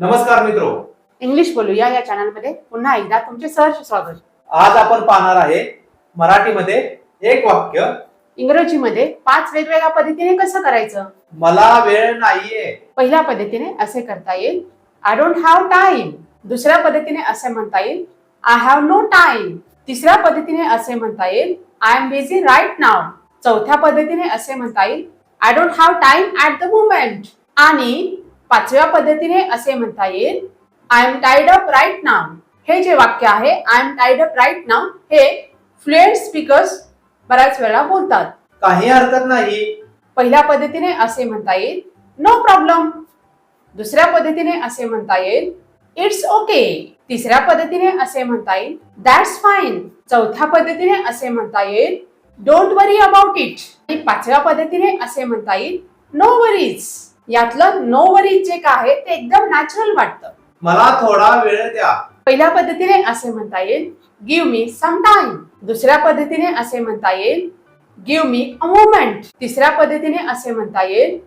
नमस्कार मित्रो, इंग्लिश बोलूया या चॅनलमध्ये पुन्हा एकदा तुमचे सहर्ष स्वागत. आज आपण पाहणार आहे मराठीमध्ये एक वाक्य इंग्रजीमध्ये 5 वेगवेगळ्या पद्धतीने कसं करायचं. मला वेळ नाहीये. पहिल्या पद्धतीने असे करता येईल, आय डोंट हॅव टाइम. दुसऱ्या पद्धतीने असे म्हणता येईल, आय हॅव नो टाइम. तिसऱ्या पद्धतीने असे म्हणता येईल, I am busy right now. चौथ्या पद्धतीने असे म्हणता येईल, I don't have time at the moment. आणि पाचव्या पद्धतीने असे म्हणता येईल, I am tied up right now. हे जे वाक्य आहे, I am tied up right now, हे फ्लुएंट स्पीकर्स बऱ्याच वेळा बोलतात. काही हरकत नाही. पहिल्या पद्धतीने असे म्हणता येईल, नो प्रॉब्लेम. दुसऱ्या पद्धतीने असे म्हणता येईल, इट्स ओके. तिसऱ्या पद्धतीने असे म्हणता येईल, दॅट्स फाईन. चौथ्या पद्धतीने असे म्हणता येईल, डोंट वरी अबाउट इट. आणि पाचव्या पद्धतीने असे म्हणता येईल, नो वरीज. यातलं नो वरीज जे काय आहे ते एकदम नॅचरल वाटतं. मला थोडा वेळ द्या. पहिल्या पद्धतीने असे म्हणता येईल, गिव्ह मी सम टाइम. दुसऱ्या पद्धतीने असे म्हणता येईल, गिव्ह मी अ मोमेंट. तिसऱ्या पद्धतीने असे म्हणता येईल,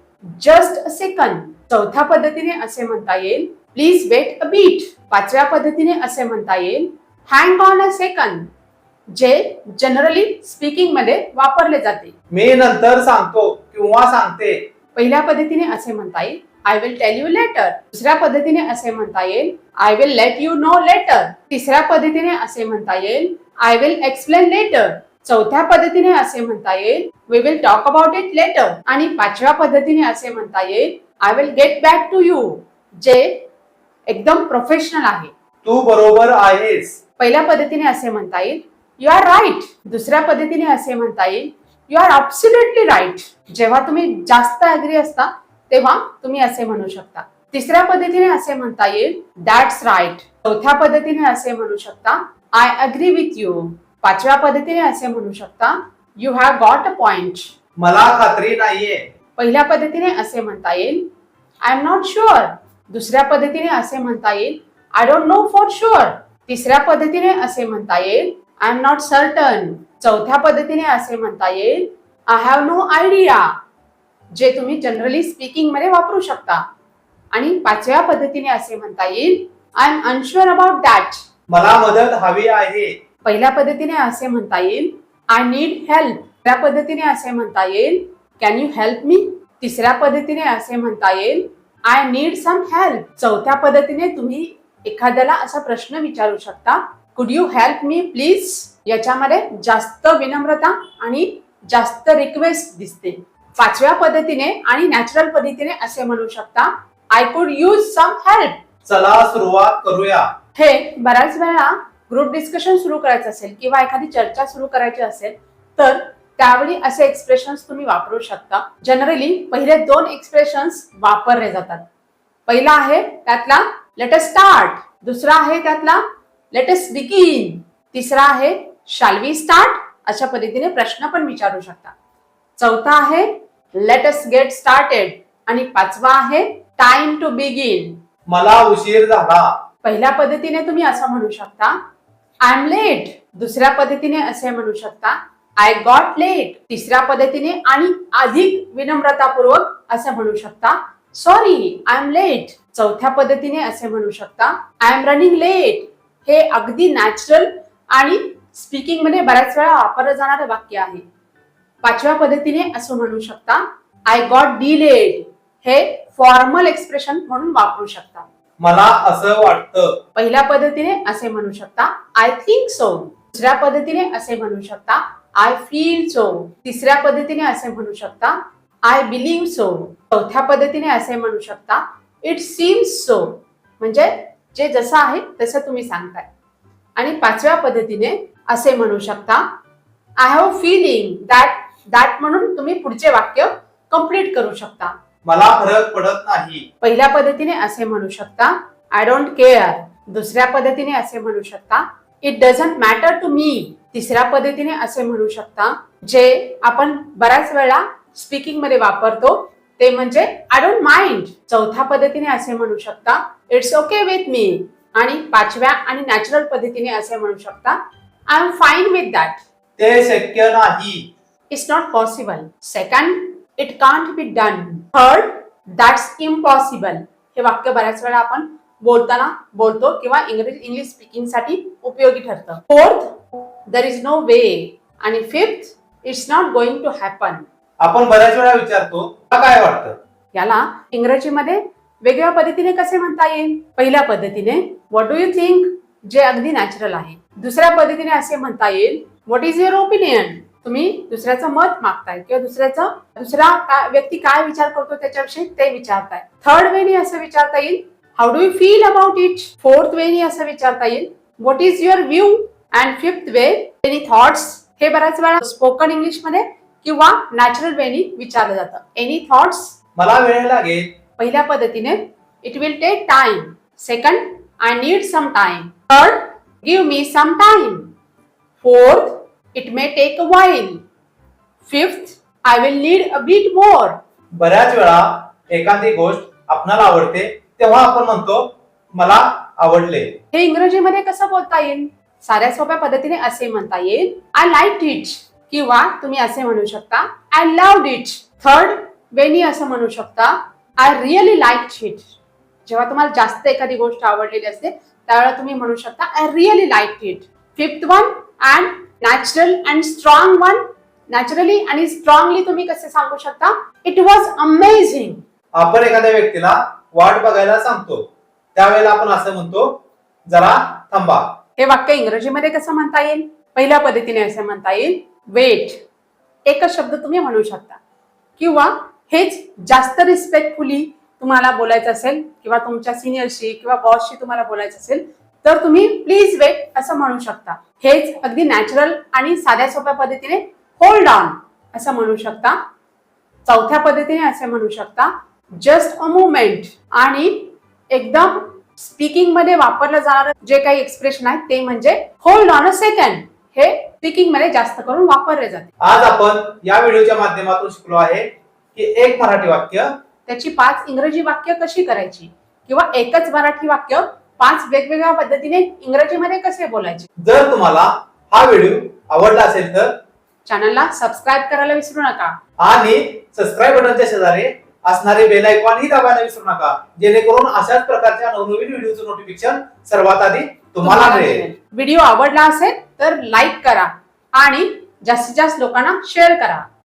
जस्ट अ सेकंड. चौथ्या पद्धतीने असे म्हणता येईल, प्लीज वेट अ बीट. पाचव्या पद्धतीने असे म्हणता येईल, हँग ऑन अ सेकंड, जे जनरली स्पीकिंग मध्ये वापरले जाते. मी नंतर सांगतो किंवा सांगते. पहिल्या पद्धतीने असे म्हणता येईल, I will tell you later. दुसऱ्या पद्धतीने असे म्हणता येईल, I will let you know later. तिसऱ्या पद्धतीने असे म्हणता येईल, आय विल एक्सप्लेन लेटर. चौथ्या पद्धतीने असे म्हणता येईल, we will talk about it later. आणि पाचव्या पद्धतीने असे म्हणता येईल, I will get back to you, जे एकदम प्रोफेशनल आहे. तू बरोबर आहेस. पहिल्या पद्धतीने असे म्हणता येईल, यू आर राईट. दुसऱ्या पद्धतीने असे म्हणता येईल, यू आर ॲब्सोल्युटली राईट. जेव्हा तुम्ही जास्त ऍग्री असता तेव्हा तुम्ही असे म्हणू शकता. तिसऱ्या पद्धतीने असे म्हणता येईल, दॅट्स राईट. चौथ्या पद्धतीने असे म्हणू शकता, आय अग्री विथ यू. पाचव्या पद्धतीने असे म्हणू शकता, you have got a point. मला खात्री नाहीये. पहिल्या पद्धतीने असे म्हणता येईल, आय एम नॉट शुअर. दुसऱ्या पद्धतीने असे म्हणता येईल, I don't know for sure. तिसऱ्या पद्धतीने असे म्हणता येईल, आय एम नॉट सर्टन. चौथ्या पद्धतीने असे म्हणता येईल, आय हॅव नो आयडिया, जे तुम्ही जनरली स्पीकिंग मध्ये वापरू शकता. आणि पाचव्या पद्धतीने असे म्हणता येईल, आय एम अनशुअर अबाउट दॅट. मला मदत हवी आहे. पहिल्या पद्धतीने असे म्हणता येईल, आय नीड हेल्प. दुसऱ्या पद्धतीने असे म्हणता येईल, कॅन यू हेल्प मी. तिसऱ्या पद्धतीने असे म्हणता येईल, आय नीड सम हेल्प. चौथ्या पद्धतीने तुम्ही एखाद्याला असा प्रश्न विचारू शकता, कुड यू हेल्प मी प्लीज. याच्यामध्ये जास्त विनम्रता आणि जास्त रिक्वेस्ट दिसते. पाचव्या पद्धतीने आणि नॅचरल पद्धतीने असे म्हणू शकता, I could use some help. चला सुरुवात करूया. हे बऱ्याच वेळा ग्रुप डिस्कशन सुरू करायचं असेल किंवा एखादी चर्चा सुरू करायची असेल तर त्यावेळी असे एक्सप्रेशन्स तुम्ही वापरू शकता. जनरली पहिले 2 एक्सप्रेशन्स वापरले जातात. पहिला आहे त्यातला लेट अस स्टार्ट. दुसरा आहे त्यातला लेट अस बिगिन. तिसरा आहे शॅल वी स्टार्ट. अशा पद्धतीने प्रश्न पण विचारू शकता. चौथा आहे लेट अस गेट स्टार्टेड. आणि पाचवा आहे टाइम टू बिगिन. मला उशीर झाला. पहिल्या पद्धतीने तुम्ही असं म्हणू शकता, आय एम लेट. दुसऱ्या पद्धतीने असे म्हणू शकता, आय गॉट लेट. तिसऱ्या पद्धतीने आणि अधिक विनम्रतापूर्वक असं म्हणू शकता, सॉरी आय एम लेट. चौथ्या पद्धतीने असे म्हणू शकता, आय एम रनिंग लेट. हे अगदी नॅचरल आणि स्पीकिंग मध्ये बऱ्याच वेळा वापरलं जाणारे वाक्य आहे. पाचव्या पद्धतीने असं म्हणू शकता, आय गॉट डिलेड. हे फॉर्मल एक्सप्रेशन म्हणून वापरू शकता. मला असं वाटतं. पहिल्या पद्धतीने असे म्हणू शकता, आय थिंक सो. दुसऱ्या पद्धतीने असे म्हणू शकता, आय फील सो. तिसऱ्या पद्धतीने असे म्हणू शकता, आय बिलीव्ह सो. चौथ्या पद्धतीने असे म्हणू शकता, इट सीम्स सो. म्हणजे जे जसं आहे तसं तुम्ही सांगताय. आणि पाचव्या पद्धतीने असे म्हणू शकता, I have feeling that. That म्हणून तुम्ही पुढचे वाक्य कंप्लीट करू शकता. मला फरक पडत नाही. पहिल्या पद्धतीने असे म्हणू शकता, आय डोंट केअर. दुसऱ्या पद्धतीने असे म्हणू शकता, it doesn't matter to me. तिसऱ्या पद्धतीने असे म्हणू शकता, जे आपण बऱ्याच वेळा स्पीकिंग मध्ये वापरतो ते म्हणजे आय डोंट माइंड. चौथ्या पद्धतीने असे म्हणू शकता, इट्स ओके विथ मी. आणि पाचव्या आणि नॅचरल पद्धतीने असे म्हणू शकता, I am fine with that. ते शक्य नाही. It's not possible. Second, it can't be done. Third, that's impossible. हे वाक्य बऱ्याच वेळा आपण बोलताना बोलतो किंवा इंग्लिश स्पीकिंग साठी उपयोगी ठरतं. Fourth, there is no way. आणि fifth, it's not going to happen. आपण बऱ्याच वेळा विचारतो तुला काय वाटतं. याला इंग्रजीमध्ये वेगळ्या पद्धतीने कसे म्हणता येईल. पहिल्या पद्धतीने व्हॉट डू यू थिंक, जे अगदी नॅचरल आहे. दुसऱ्या पद्धतीने असे म्हणता येईल व्हॉट इज युअर ओपिनियन. तुम्ही दुसऱ्याचं मत मागताय किंवा दुसरा व्यक्ती काय विचार करतो त्याच्याविषयी ते विचारताय. थर्ड वेनी असं विचारता येईल how do you feel about it. Fourth वेनी असं विचारता येईल what is your view. And fifth way any thoughts. हे बऱ्याच वेळा स्पोकन इंग्लिश मध्ये किंवा नॅचरल वेनी विचारलं जातं. एनी थॉट्स, मला वेळ लागेल. पहिल्या पद्धतीने it will take time. Second, I need some time. Third, give me some time. Fourth, it may take a while. Fifth, I will need a bit more. बऱ्याच वेळा एखादी गोष्ट आपणाला आवडते तेव्हा आपण म्हणतो मला आवडले. हे इंग्रजीमध्ये कसं बोलता येईल. साध्या सोप्या पद्धतीने असे म्हणता येईल आय लाईक इट. किंवा तुम्ही असे म्हणू शकता आय लव्ड इट. थर्ड वेनी असं म्हणू शकता आय रिअली लाईक इट. जेव्हा तुम्हाला जास्त एखादी गोष्ट आवडलेली असते त्यावेळेला तुम्ही म्हणू शकता I really like it. Fifth one, and natural and strong one. Naturally आणि स्ट्रॉंगली तुम्ही कसे सांगू शकता इट वॉज अमेझिंग. आपण एखाद्या व्यक्तीला वाट बघायला सांगतो त्यावेळेला आपण असं म्हणतो जरा थांबा. हे वाक्य इंग्रजीमध्ये कसं म्हणता येईल. पहिल्या पद्धतीने असं म्हणता येईल वेट. एकच शब्द तुम्ही म्हणू शकता. किंवा हेच जास्त रिस्पेक्टफुली तुम्हाला बोलायचं असेल किंवा तुमच्या सिनियरशी किंवा बॉसशी तुम्हाला बोलायचं असेल तर तुम्ही प्लीज वेट असं म्हणू शकता. हेच अगदी नॅचरल आणि साध्या सोप्या पद्धतीने होल्ड ऑन असं म्हणू शकता. चौथ्या पद्धतीने असे म्हणू शकता जस्ट अ मोमेंट. आणि एकदम स्पीकिंग मध्ये वापरलं जाणारं जे काही एक्सप्रेशन आहे ते म्हणजे होल्ड ऑन अ सेकंड. हे स्पीकिंग मध्ये जास्त करून वापरले जाते. आज आपण या व्हिडिओच्या माध्यमातून शिकलो आहे की एक मराठी वाक्य त्याची 5 इंग्रजी वाक्य कशी करायची किंवा एकच मराठी वाक्य 5 वेगवेगळ्या पद्धतीने इंग्रजीमध्ये कसे बोलायचे. जर तुम्हाला हा व्हिडिओ आवडला असेल तर चॅनलला सबस्क्राईब करायला विसरू नका. आणि सबस्क्राईब बटनच्या शेजारी असणारे बेल आयकॉन ही दाबायला विसरू नका जेणेकरून अशाच प्रकारच्या नवनवीन व्हिडिओचं नोटिफिकेशन सर्वात आधी तुम्हाला मिळेल. व्हिडिओ आवडला असेल तर लाईक करा आणि जास्तीत जास्त लोकांना शेअर करा.